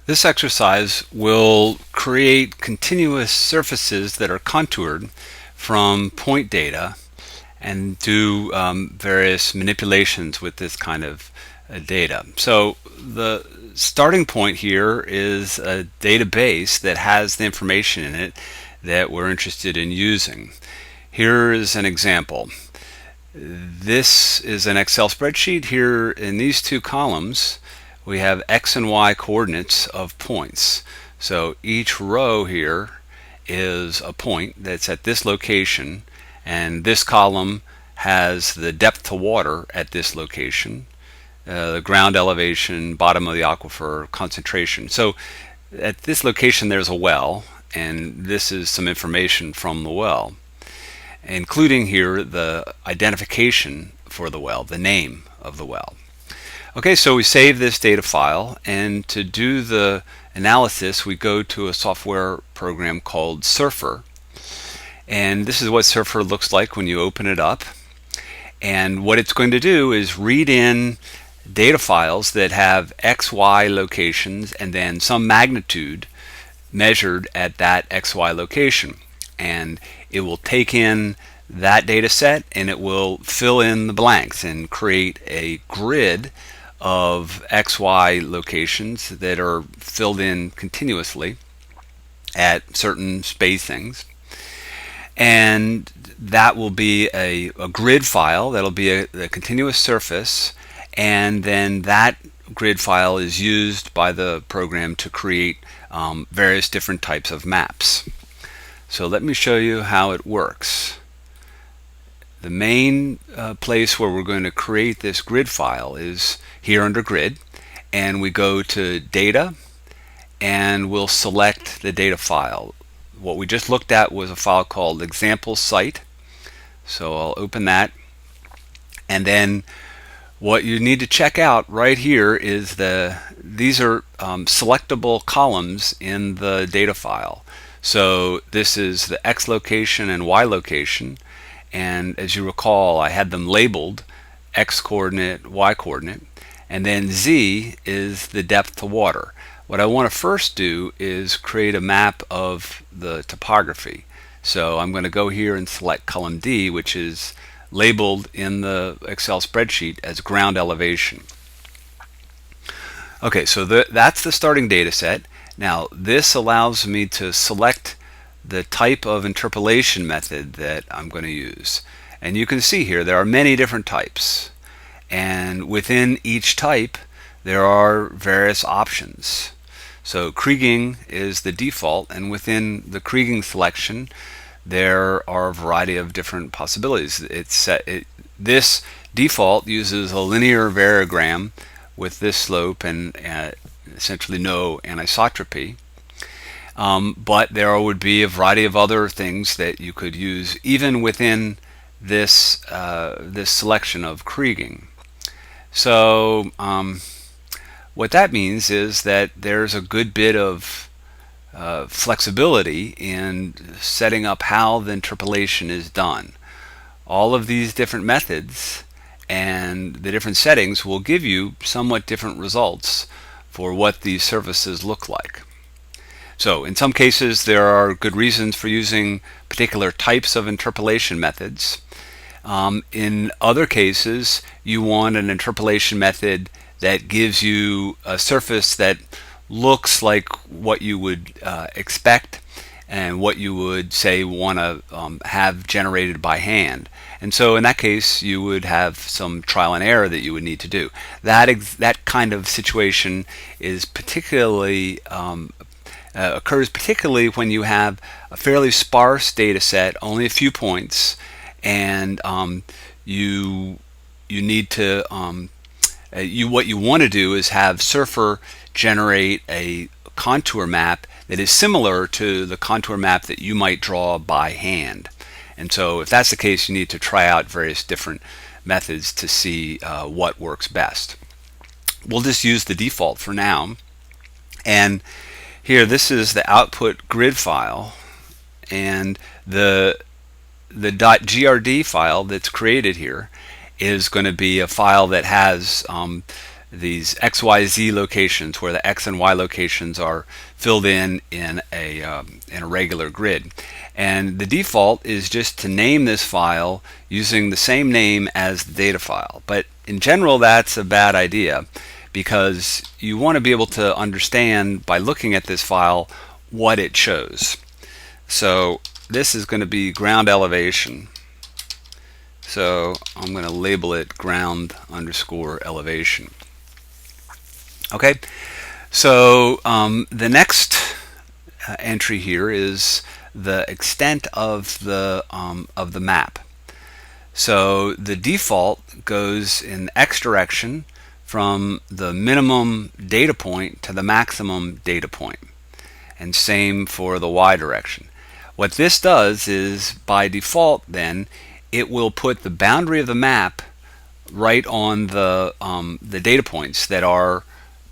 This exercise will create continuous surfaces that are contoured from point data and do various manipulations with this kind of data. So the starting point here is a database that has the information in it that we're interested in using. Here is an example. This is an Excel spreadsheet. Here in these two columns we have X and Y coordinates of points. So each row here is a point that's at this location, and this column has the depth to water at this location, the ground elevation, bottom of the aquifer, concentration. So at this location there's a well, and this is some information from the well, including here the identification for the well, the name of the well. Okay, so we save this data file, and to do the analysis we go to a software program called Surfer, and this is what Surfer looks like when you open it up. And what it's going to do is read in data files that have XY locations and then some magnitude measured at that XY location, and it will take in that data set and it will fill in the blanks and create a grid of XY locations that are filled in continuously at certain spacings. And that will be a grid file, that'll be a continuous surface, and then that grid file is used by the program to create various different types of maps. So let me show you how it works. The main place where we're going to create this grid file is here under Grid, and we go to Data and we'll select the data file. What we just looked at was a file called example site, so I'll open that, and then what you need to check out right here is these are selectable columns in the data file. So this is the X location and Y location, and as you recall I had them labeled X coordinate, Y coordinate, and then Z is the depth to water. What I want to first do is create a map of the topography. So I'm going to go here and select column D, which is labeled in the Excel spreadsheet as ground elevation. Okay, so that's the starting data set. Now this allows me to select the type of interpolation method that I'm going to use. And you can see here there are many different types. And within each type there are various options. So kriging is the default, and within the kriging selection there are a variety of different possibilities. This default uses a linear variogram with this slope and essentially no anisotropy. But there would be a variety of other things that you could use even within this selection of kriging. So what that means is that there's a good bit of flexibility in setting up how the interpolation is done. All of these different methods and the different settings will give you somewhat different results for what these surfaces look like. So in some cases there are good reasons for using particular types of interpolation methods. In other cases you want an interpolation method that gives you a surface that looks like what you would expect and what you would say want to have generated by hand. And so in that case you would have some trial and error that you would need to do. That kind of situation is particularly occurs particularly when you have a fairly sparse data set, only a few points, and you need to what you want to do is have Surfer generate a contour map that is similar to the contour map that you might draw by hand. And so if that's the case, you need to try out various different methods to see what works best. We'll just use the default for now. And here, this is the output grid file, and the .grd file that's created here is going to be a file that has these XYZ locations where the X and Y locations are filled in a regular grid. And the default is just to name this file using the same name as the data file. But in general, that's a bad idea, because you want to be able to understand by looking at this file what it shows. So this is going to be ground elevation. So I'm going to label it ground underscore elevation. Okay, so the next entry here is the extent of the map. So the default goes in the X direction from the minimum data point to the maximum data point, and same for the Y direction. What this does is, by default, then it will put the boundary of the map right on the data points that are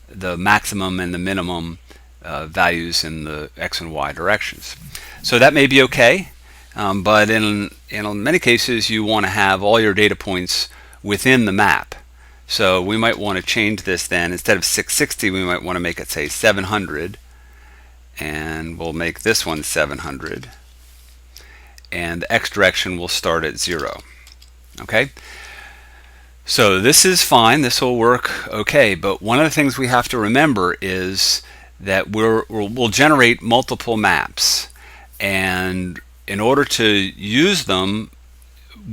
the maximum and the minimum values in the X and Y directions. So that may be okay, but in many cases you want to have all your data points within the map. So we might want to change this then. Instead of 660, we might want to make it, say, 700, and we'll make this one 700, and the X direction will start at 0. Okay? So this is fine, this will work okay, but one of the things we have to remember is that we'll generate multiple maps, and in order to use them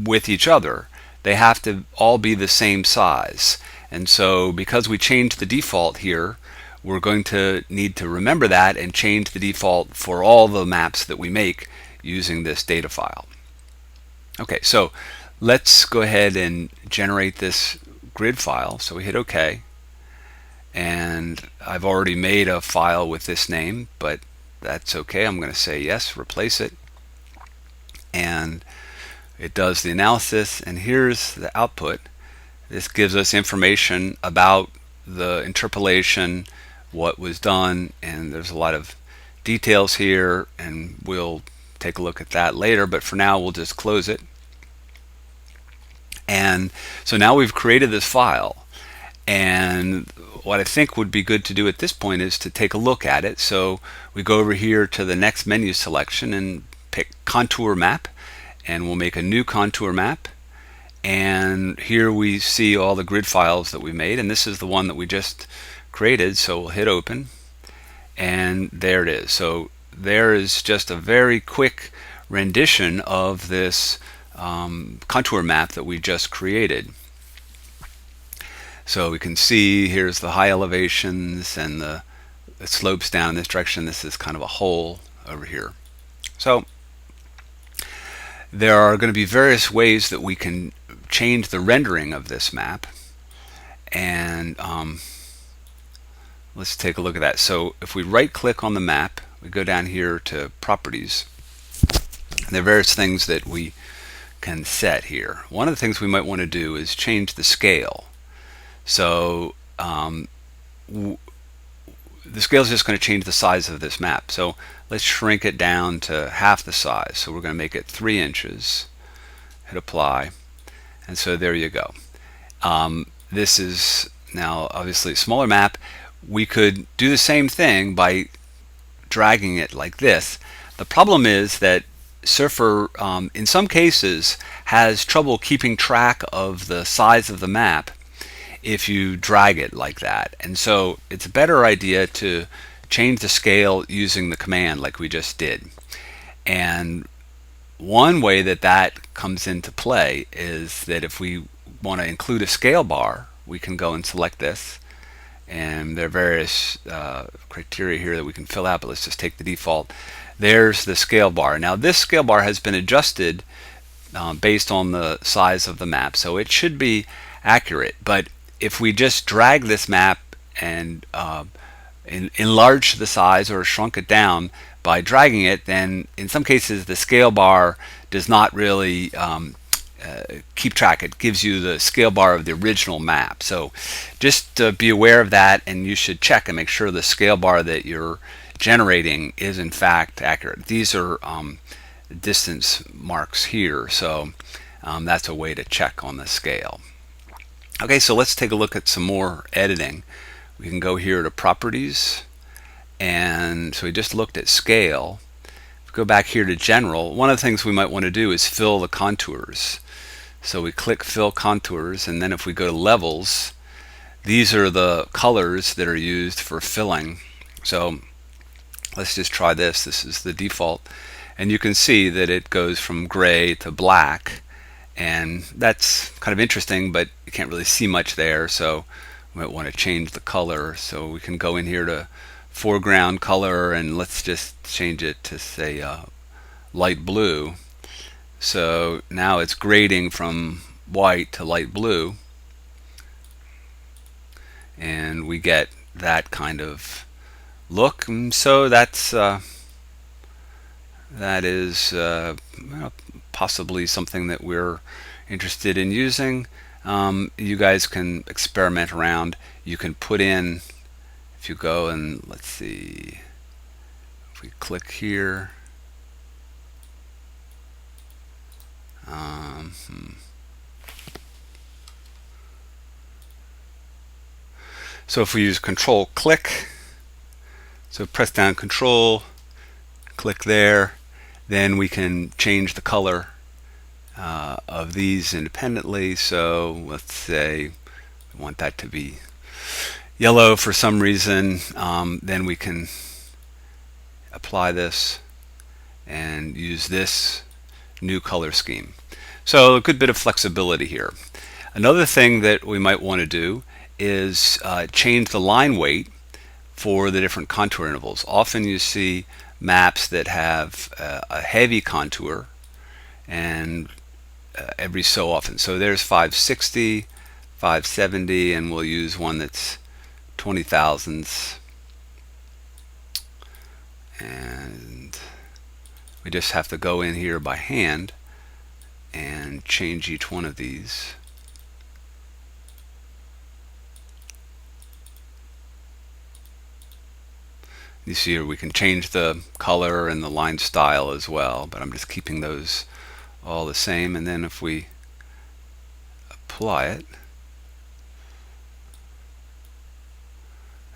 with each other, they have to all be the same size. And so because we changed the default here, we're going to need to remember that and change the default for all the maps that we make using this data file. Okay, so let's go ahead and generate this grid file. So we hit OK, and I've already made a file with this name, but that's okay. I'm going to say yes, replace it, and it does the analysis, and here's the output. This gives us information about the interpolation, what was done, and there's a lot of details here, and we'll take a look at that later, but for now we'll just close it. And so now we've created this file, and what I think would be good to do at this point is to take a look at it. So we go over here to the next menu selection and pick contour map, and we'll make a new contour map, and here we see all the grid files that we made, and this is the one that we just created. So we'll hit open, and there it is. So there is just a very quick rendition of this contour map that we just created. So we can see here's the high elevations and the slopes down in this direction. This is kind of a hole over here. So there are going to be various ways that we can change the rendering of this map, and let's take a look at that. So if we right click on the map, we go down here to properties, and there are various things that we can set here. One of the things we might want to do is change the scale. So the scale is just going to change the size of this map. So let's shrink it down to half the size. So we're going to make it 3 inches. Hit apply, and so there you go. This is now obviously a smaller map. We could do the same thing by dragging it like this. The problem is that Surfer in some cases has trouble keeping track of the size of the map if you drag it like that, and so it's a better idea to change the scale using the command like we just did. And one way that that comes into play is that if we want to include a scale bar, we can go and select this, and there are various criteria here that we can fill out, but let's just take the default. There's the scale bar. Now this scale bar has been adjusted based on the size of the map, so it should be accurate. But if we just drag this map and enlarge the size or shrunk it down by dragging it, then in some cases the scale bar does not really keep track. It gives you the scale bar of the original map. So just be aware of that, and you should check and make sure the scale bar that you're generating is in fact accurate. These are distance marks here, so that's a way to check on the scale. Okay, so let's take a look at some more editing. We can go here to Properties, and so we just looked at Scale. If we go back here to General, one of the things we might want to do is fill the contours. So we click Fill Contours, and then if we go to Levels, these are the colors that are used for filling. So let's just try this. This is the default, and you can see that it goes from gray to black, and that's kind of interesting, but you can't really see much there, so we might want to change the color. So we can go in here to foreground color, and let's just change it to say light blue. So now it's grading from white to light blue, and we get that kind of look. And so that is well, possibly something that we're interested in using. You guys can experiment around. You can put in, if you go and let's see, if we click here, so if we use Control Click, so press down Control, click there, then we can change the color of these independently. So let's say we want that to be yellow for some reason. Then we can apply this and use this new color scheme. So a good bit of flexibility here. Another thing that we might want to do is change the line weight for the different contour intervals. Often you see maps that have a heavy contour, and every so often. So there's 560, 570, and we'll use one that's 20 thousandths. And we just have to go in here by hand and change each one of these. You see here we can change the color and the line style as well, but I'm just keeping those all the same. And then if we apply it,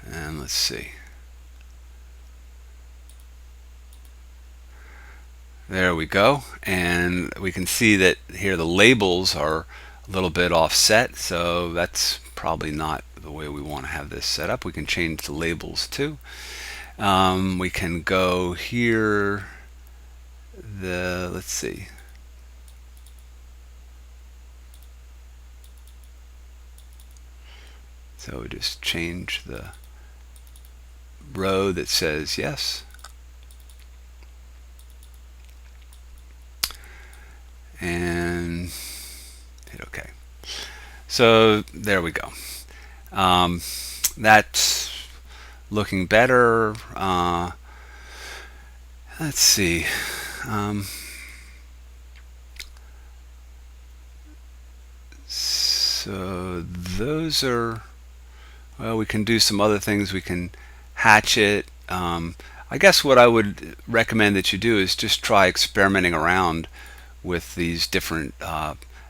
and let's see, there we go, and we can see that here the labels are a little bit offset, so that's probably not the way we want to have this set up. We can change the labels too. We can go here, let's see, so we just change the row that says yes, and hit OK. So there we go. That's looking better. Let's see. So those are, well, we can do some other things. We can hatch it. I guess what I would recommend that you do is just try experimenting around with these different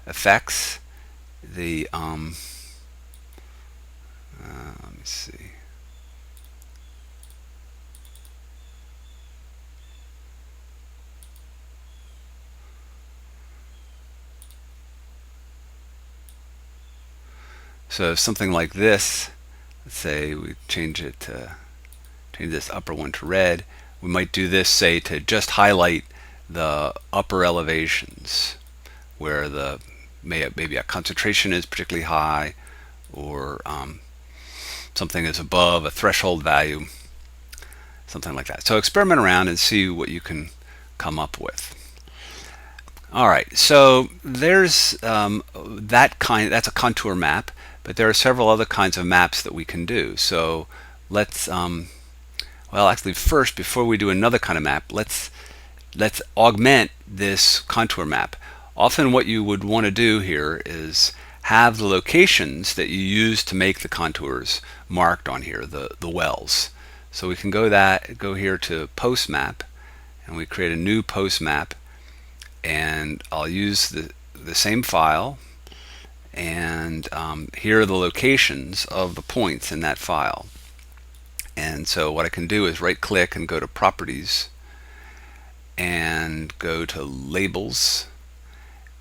effects. Let me see. So something like this, let's say we change this upper one to red. We might do this, say, to just highlight the upper elevations where the maybe a concentration is particularly high, or something is above a threshold value, something like that. So experiment around and see what you can come up with. All right, so there's that's a contour map, but there are several other kinds of maps that we can do. So let's well, actually, first, before we do another kind of map, let's augment this contour map. Often what you would want to do here is have the locations that you use to make the contours marked on here, the wells. So we can go here to Post Map, and we create a new Post Map, and I'll use the same file, and here are the locations of the points in that file. And so what I can do is right click and go to Properties and go to Labels,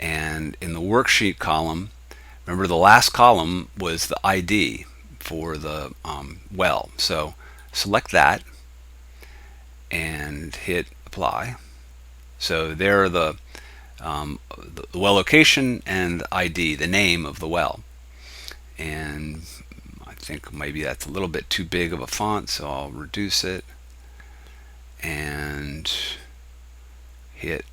and in the Worksheet column, remember the last column was the ID for the well, so select that and hit Apply. So there are the well location and the ID, the name of the well. And I think maybe that's a little bit too big of a font, so I'll reduce it and hit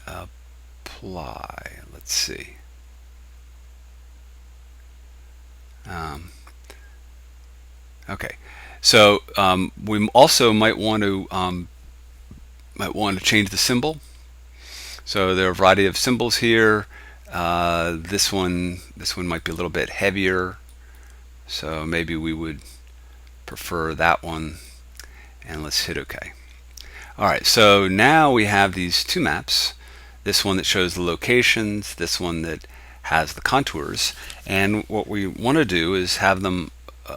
Apply. Let's see. Okay, so we also might want to change the symbol. So there are a variety of symbols here. This one might be a little bit heavier, so maybe we would prefer that one, and let's hit OK. Alright, so now we have these two maps, this one that shows the locations, this one that has the contours, and what we want to do is have them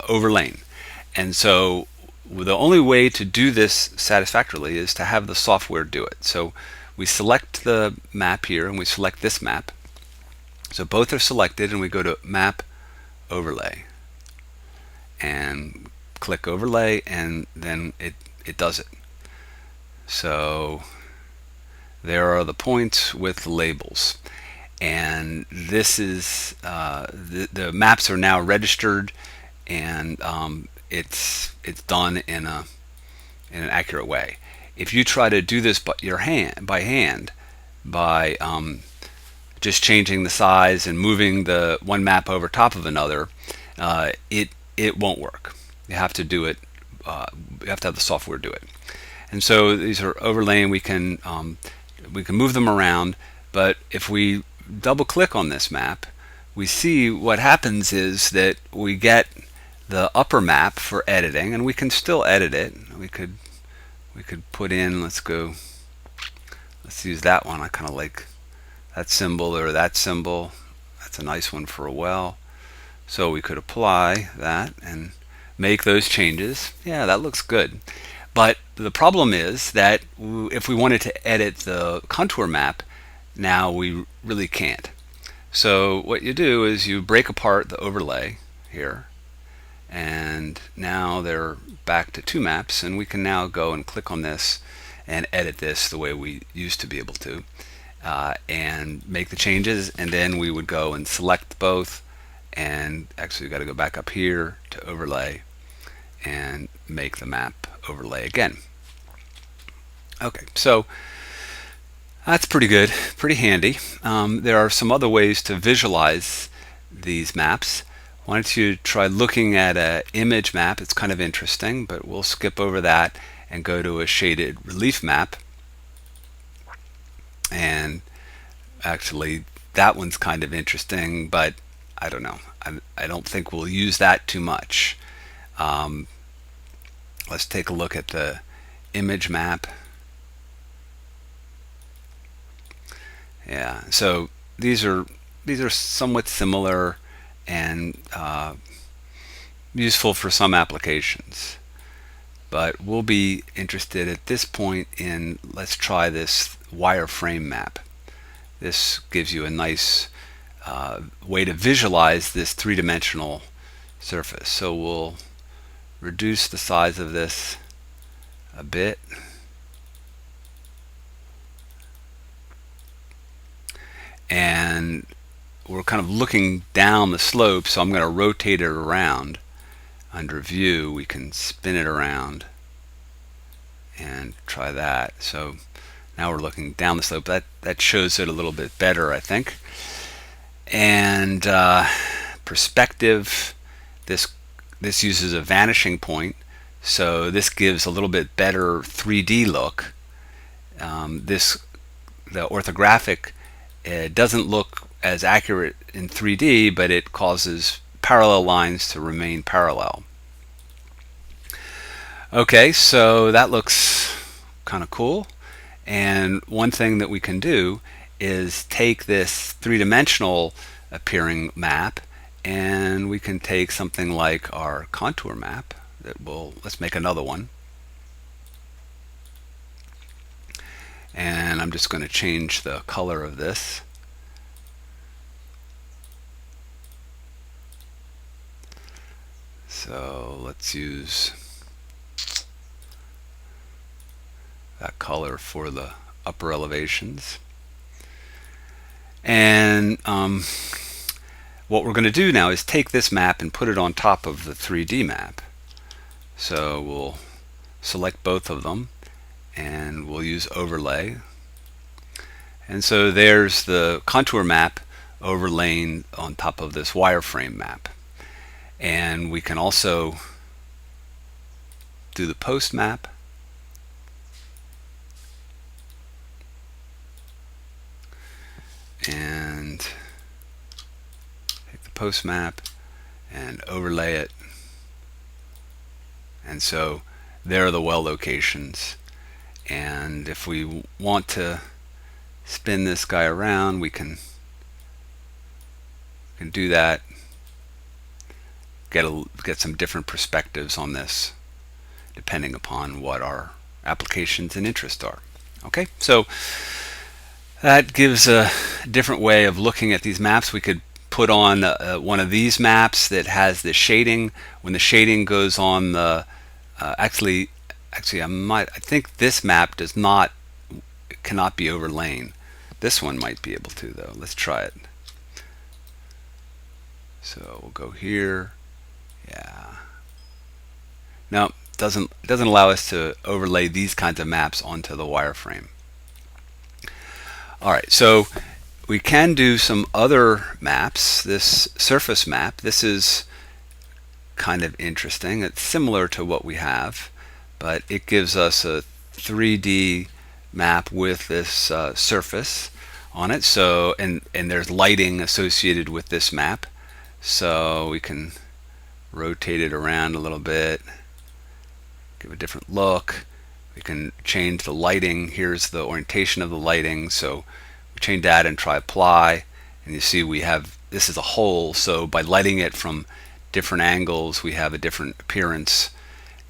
overlain. And so the only way to do this satisfactorily is to have the software do it. So we select the map here and we select this map. So both are selected, and we go to Map Overlay and click Overlay, and then it does it. So there are the points with the labels, and this is the maps are now registered, and it's done in an accurate way. If you try to do this by hand by just changing the size and moving the one map over top of another, it won't work. You have to do it. You have to have the software do it. And so these are overlaying. We can move them around, but if we double click on this map, we see what happens is that we get the upper map for editing, and we can still edit it. We could put in, let's use that one. I kind of like that symbol or that symbol. That's a nice one for a well. So we could apply that and make those changes. Yeah, that looks good. But the problem is that if we wanted to edit the contour map, now we really can't. So what you do is you break apart the overlay here, and now they're back to two maps, and we can now go and click on this and edit this the way we used to be able to, and make the changes, and then we would go and select both, and actually we've got to go back up here to overlay and make the map overlay again. Okay, so that's pretty good, pretty handy. There are some other ways to visualize these maps. Why don't you try looking at an image map? It's kind of interesting, but we'll skip over that and go to a shaded relief map. And actually that one's kind of interesting, but I don't know. I don't think we'll use that too much. Let's take a look at the image map. Yeah, so these are somewhat similar and useful for some applications, but we'll be interested at this point in, let's try this wireframe map. This gives you a nice way to visualize this three-dimensional surface. So we'll reduce the size of this a bit. And we're kind of looking down the slope, so I'm going to rotate it around. Under View, we can spin it around and try that. So now we're looking down the slope. That shows it a little bit better, I think. And perspective, this uses a vanishing point, so this gives a little bit better 3D look. The orthographic doesn't look as accurate in 3D, but it causes parallel lines to remain parallel. Okay, so that looks kind of cool. And one thing that we can do is take this three-dimensional appearing map, and we can take something like our contour map that let's make another one. And I'm just going to change the color of this. So let's use that color for the upper elevations. And what we're going to do now is take this map and put it on top of the 3D map. So we'll select both of them and we'll use overlay. And so there's the contour map overlaying on top of this wireframe map. And we can also do the post map. And take the post map and overlay it. And so there are the well locations. And if we want to spin this guy around, we can do that. Get some different perspectives on this, depending upon what our applications and interests are. Okay, so that gives a different way of looking at these maps. We could put on one of these maps that has the shading. When the shading goes on the actually I think this map cannot be overlain. This one might be able to, though. Let's try it. So we'll go here. Yeah. No, it doesn't allow us to overlay these kinds of maps onto the wireframe. All right, so we can do some other maps. This surface map, this is kind of interesting. It's similar to what we have, but it gives us a 3D map with this surface on it. So and there's lighting associated with this map, so we can rotate it around a little bit, give a different look. We can change the lighting. Here's the orientation of the lighting, so we change that and try apply, and you see we have, this is a hole, so by lighting it from different angles we have a different appearance,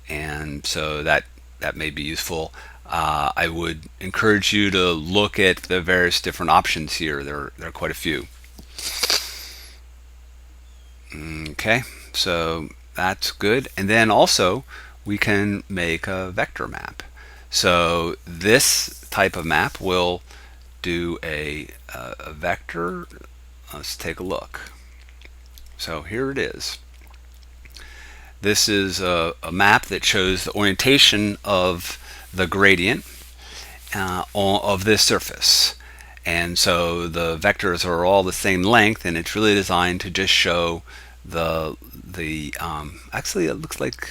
and so that may be useful. I would encourage you to look at the various different options here. There are quite a few. Okay, so that's good. And then also we can make a vector map. So this type of map will do a vector. Let's take a look. So here it is. This is a map that shows the orientation of the gradient of this surface. And so the vectors are all the same length, and it's really designed to just show the actually it looks like,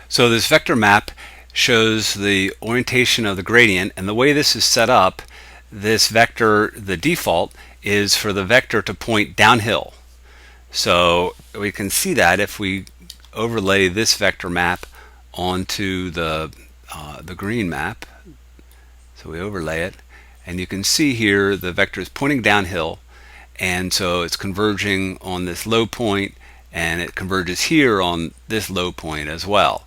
so this vector map shows the orientation of the gradient, and the way this is set up, this vector, the default is for the vector to point downhill. So we can see that if we overlay this vector map onto the green map. So we overlay it, and you can see here the vector is pointing downhill, and so it's converging on this low point, and it converges here on this low point as well.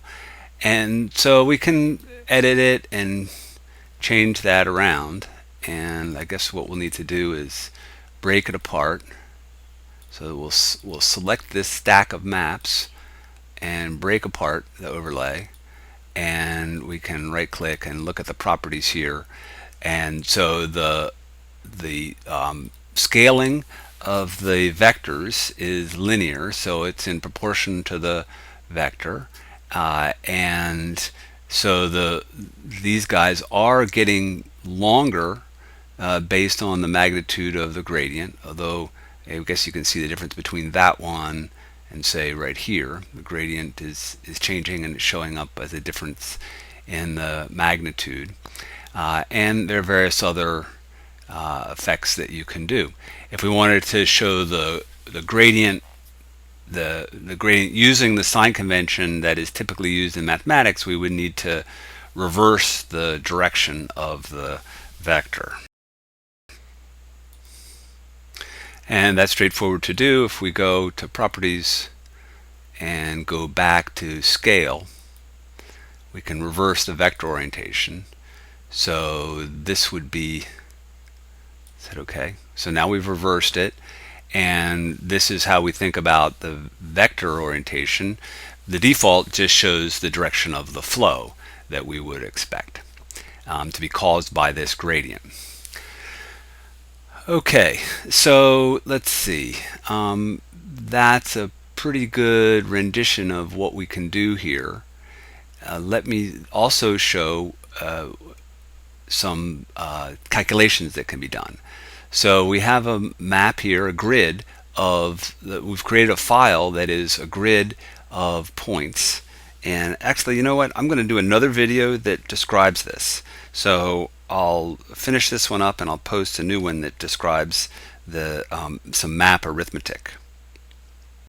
And so we can edit it and change that around, and I guess what we'll need to do is break it apart. So we'll select this stack of maps and break apart the overlay, and we can right click and look at the properties here. And so the scaling of the vectors is linear, so it's in proportion to the vector, and so these guys are getting longer based on the magnitude of the gradient, although I guess you can see the difference between that one and say right here. The gradient is changing, and it's showing up as a difference in the magnitude. And there are various other effects that you can do. If we wanted to show the gradient, the gradient using the sign convention that is typically used in mathematics, we would need to reverse the direction of the vector. And that's straightforward to do. If we go to Properties and go back to Scale, we can reverse the vector orientation. So this would be, is that okay? So now we've reversed it, and this is how we think about the vector orientation. The default just shows the direction of the flow that we would expect to be caused by this gradient. Okay, so let's see. That's a pretty good rendition of what we can do here. Let me also show some calculations that can be done. So we have a map here, a grid of, we've created a file that is a grid of points. And actually, you know what? I'm going to do another video that describes this. So I'll finish this one up and I'll post a new one that describes the some map arithmetic.